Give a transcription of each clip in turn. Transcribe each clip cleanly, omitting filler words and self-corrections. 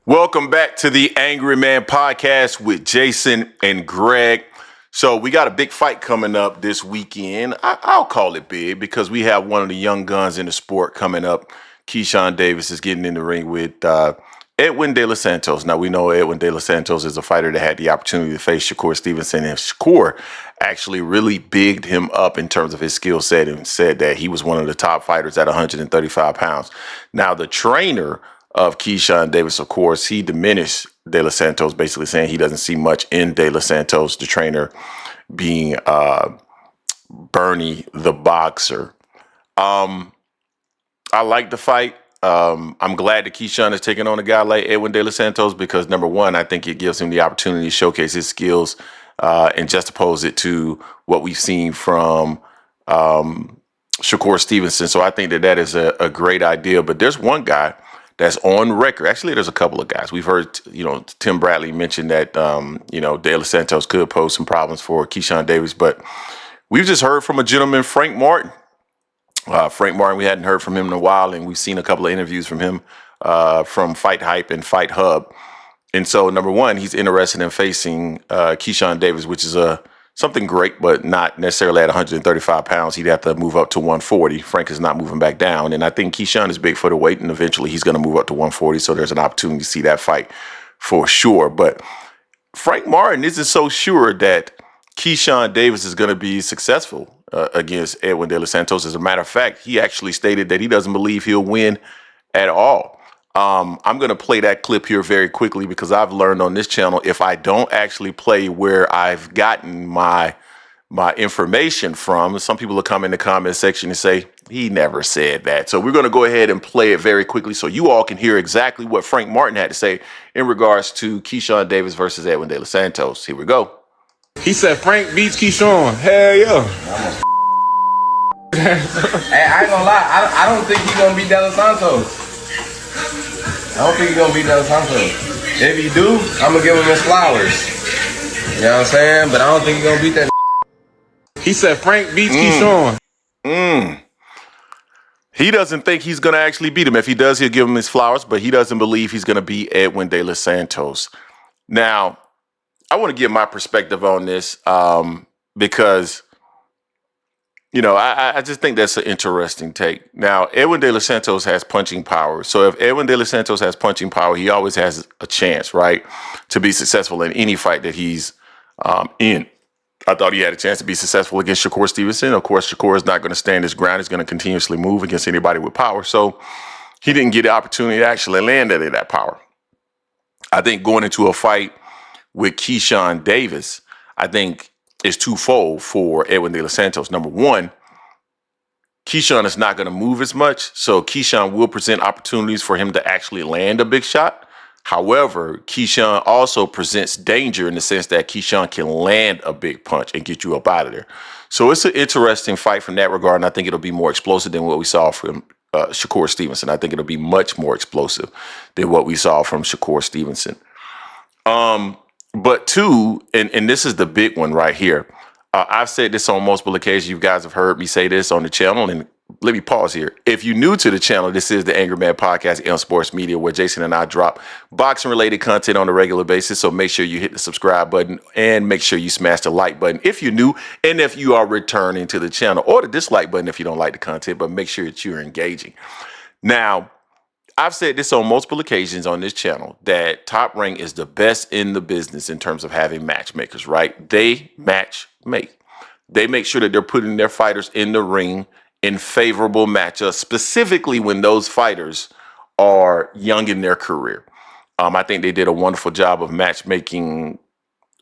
Welcome back to the Angry Man Podcast with Jason and Greg. So we got a big fight coming up this weekend. I'll call it big because we have one of the young guns in the sport coming up. Keyshawn Davis is getting in the ring with Edwin De Los Santos. Now we know Edwin De Los Santos is a fighter that had the opportunity to face Shakur Stevenson, and Shakur actually really bigged him up in terms of his skill set and said that he was one of the top fighters at 135 pounds. Now the trainer of Keyshawn Davis, of course, he diminished De Los Santos, basically saying he doesn't see much in De Los Santos, the trainer being Bernie the boxer. I like the fight. I'm glad that Keyshawn is taking on a guy like Edwin De Los Santos because, number one, I think it gives him the opportunity to showcase his skills and juxtapose it to what we've seen from Shakur Stevenson. So I think that is a great idea. But there's one guy that's on record. Actually, there's a couple of guys. We've heard, Tim Bradley mention that, De Los Santos could pose some problems for Keyshawn Davis. But we've just heard from a gentleman, Frank Martin. Frank Martin, we hadn't heard from him in a while, and we've seen a couple of interviews from him from Fight Hype and Fight Hub. And so, number one, he's interested in facing Keyshawn Davis, which is something great, but not necessarily at 135 pounds. He'd have to move up to 140. Frank is not moving back down. And I think Keyshawn is big for the weight, and eventually he's going to move up to 140. So there's an opportunity to see that fight for sure. But Frank Martin isn't so sure that Keyshawn Davis is going to be successful against Edwin De Los Santos. As a matter of fact, he actually stated that he doesn't believe he'll win at all. I'm going to play that clip here very quickly because I've learned on this channel, if I don't actually play where I've gotten my information from, some people will come in the comment section and say, he never said that. So we're going to go ahead and play it very quickly so you all can hear exactly what Frank Martin had to say in regards to Keyshawn Davis versus Edwin De Los Santos. Here we go. He said Frank beats Keyshawn. Hell yeah. Hey, I ain't gonna lie. I don't think he's gonna beat De Los Santos. I don't think he's gonna beat De Los Santos. If he do, I'm gonna give him his flowers. You know what I'm saying? But I don't think he's gonna beat that. He said Frank beats Keyshawn. He doesn't think he's going to actually beat him. If he does, he'll give him his flowers, but he doesn't believe he's going to beat Edwin De Los Santos. Now, I want to give my perspective on this because, I just think that's an interesting take. Now, Edwin De Los Santos has punching power. So if Edwin De Los Santos has punching power, he always has a chance, right, to be successful in any fight that he's in. I thought he had a chance to be successful against Shakur Stevenson. Of course, Shakur is not going to stand his ground. He's going to continuously move against anybody with power. So he didn't get the opportunity to actually land any of that power. I think going into a fight with Keyshawn Davis, I think is twofold for Edwin De Los Santos. Number one, Keyshawn is not going to move as much. So Keyshawn will present opportunities for him to actually land a big shot. However, Keyshawn also presents danger in the sense that Keyshawn can land a big punch and get you up out of there. So it's an interesting fight from that regard, and I think it'll be more explosive than what we saw from Shakur Stevenson. I think it'll be much more explosive than what we saw from Shakur Stevenson. But two, and this is the big one right here. I've said this on multiple occasions. You guys have heard me say this on the channel, and let me pause here. If you're new to the channel, this is the Angry Man Podcast on Sports Media, where Jason and I drop boxing-related content on a regular basis. So make sure you hit the subscribe button and make sure you smash the like button if you're new and if you are returning to the channel, or the dislike button if you don't like the content, but make sure that you're engaging. Now, I've said this on multiple occasions on this channel that Top Rank is the best in the business in terms of having matchmakers, right? They match make. They make sure that they're putting their fighters in the ring in favorable matchups, specifically when those fighters are young in their career. I think they did a wonderful job of matchmaking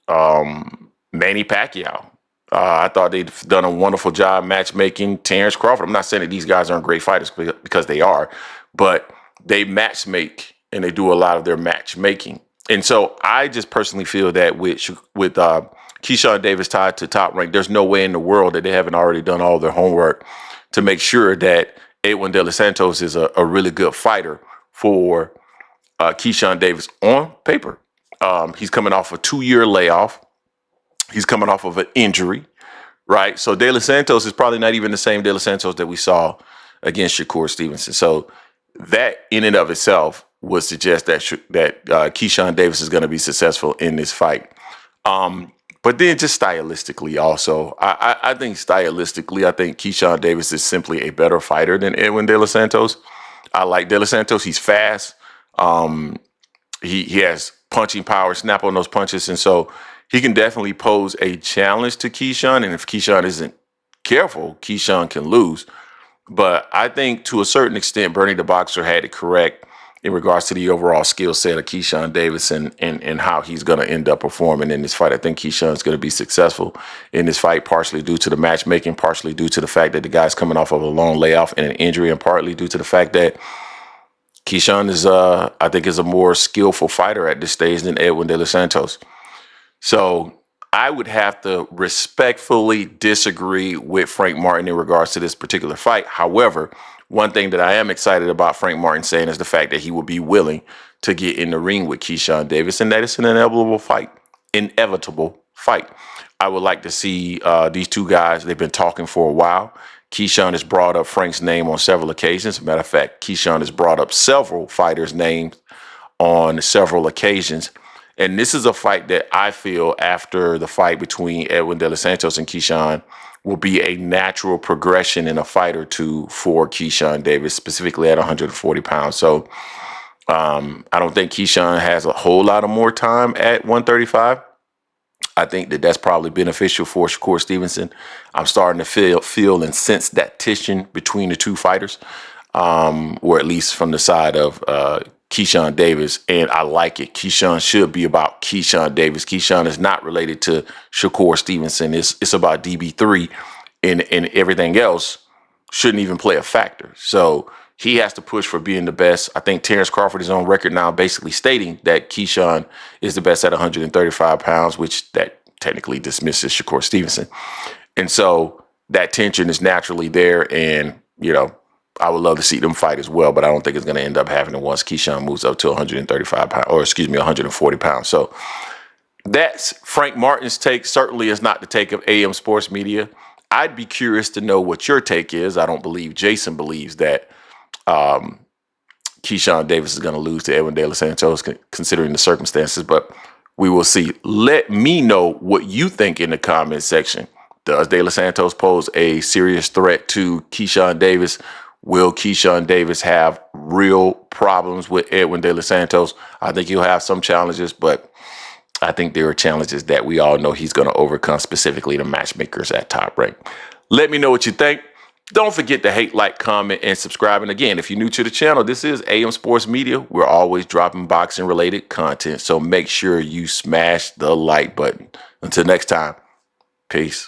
Manny Pacquiao. I thought they'd done a wonderful job matchmaking Terrence Crawford. I'm not saying that these guys aren't great fighters because they are, but they matchmake and they do a lot of their matchmaking. And so I just personally feel that with Keyshawn Davis tied to Top Rank, there's no way in the world that they haven't already done all their homework to make sure that Edwin De Los Santos is a really good fighter for Keyshawn Davis on paper. He's coming off a 2-year layoff. He's coming off of an injury, right? So De Los Santos is probably not even the same De Los Santos that we saw against Shakur Stevenson. So that in and of itself would suggest that Keyshawn Davis is going to be successful in this fight. But then just stylistically also, I think stylistically, I think Keyshawn Davis is simply a better fighter than Edwin De Los Santos. I like De Los Santos. He's fast. He has punching power, snap on those punches. And so he can definitely pose a challenge to Keyshawn. And if Keyshawn isn't careful, Keyshawn can lose. But I think to a certain extent, Bernie the Boxer had it correct in regards to the overall skill set of Keyshawn Davis and how he's going to end up performing in this fight. I think Keyshawn's going to be successful in this fight, partially due to the matchmaking, partially due to the fact that the guy's coming off of a long layoff and an injury, and partly due to the fact that Keyshawn is, I think, is a more skillful fighter at this stage than Edwin De Los Santos. So I would have to respectfully disagree with Frank Martin in regards to this particular fight. However, one thing that I am excited about Frank Martin saying is the fact that he will be willing to get in the ring with Keyshawn Davis, and that it's an inevitable fight. Inevitable fight. I would like to see these two guys. They've been talking for a while. Keyshawn has brought up Frank's name on several occasions. As a matter of fact, Keyshawn has brought up several fighters' names on several occasions. And this is a fight that I feel after the fight between Edwin De Los Santos and Keyshawn will be a natural progression in a fight or two for Keyshawn Davis, specifically at 140 pounds. So I don't think Keyshawn has a whole lot of more time at 135. I think that that's probably beneficial for Shakur Stevenson. I'm starting to feel and sense that tension between the two fighters, or at least from the side of Keyshawn Davis, and I like it. Keyshawn should be about Keyshawn Davis. Keyshawn is not related to Shakur Stevenson. It's about DB3, and everything else shouldn't even play a factor. So he has to push for being the best. I think Terrence Crawford is on record now basically stating that Keyshawn is the best at 135 pounds, which that technically dismisses Shakur Stevenson. And so that tension is naturally there, and, you know, I would love to see them fight as well, but I don't think it's going to end up happening once Keyshawn moves up to 135 pounds, or 140 pounds. So that's Frank Martin's take. Certainly is not the take of AM Sports Media. I'd be curious to know what your take is. I don't believe Jason believes that Keyshawn Davis is going to lose to Edwin De Los Santos, considering the circumstances, but we will see. Let me know what you think in the comment section. Does De Los Santos pose a serious threat to Keyshawn Davis? Will Keyshawn Davis have real problems with Edwin De Los Santos? I think he'll have some challenges, but I think there are challenges that we all know he's going to overcome, specifically the matchmakers at Top Rank. Let me know what you think. Don't forget to hate, like, comment, and subscribe. And again, if you're new to the channel, this is AM Sports Media. We're always dropping boxing-related content, so make sure you smash the like button. Until next time, peace.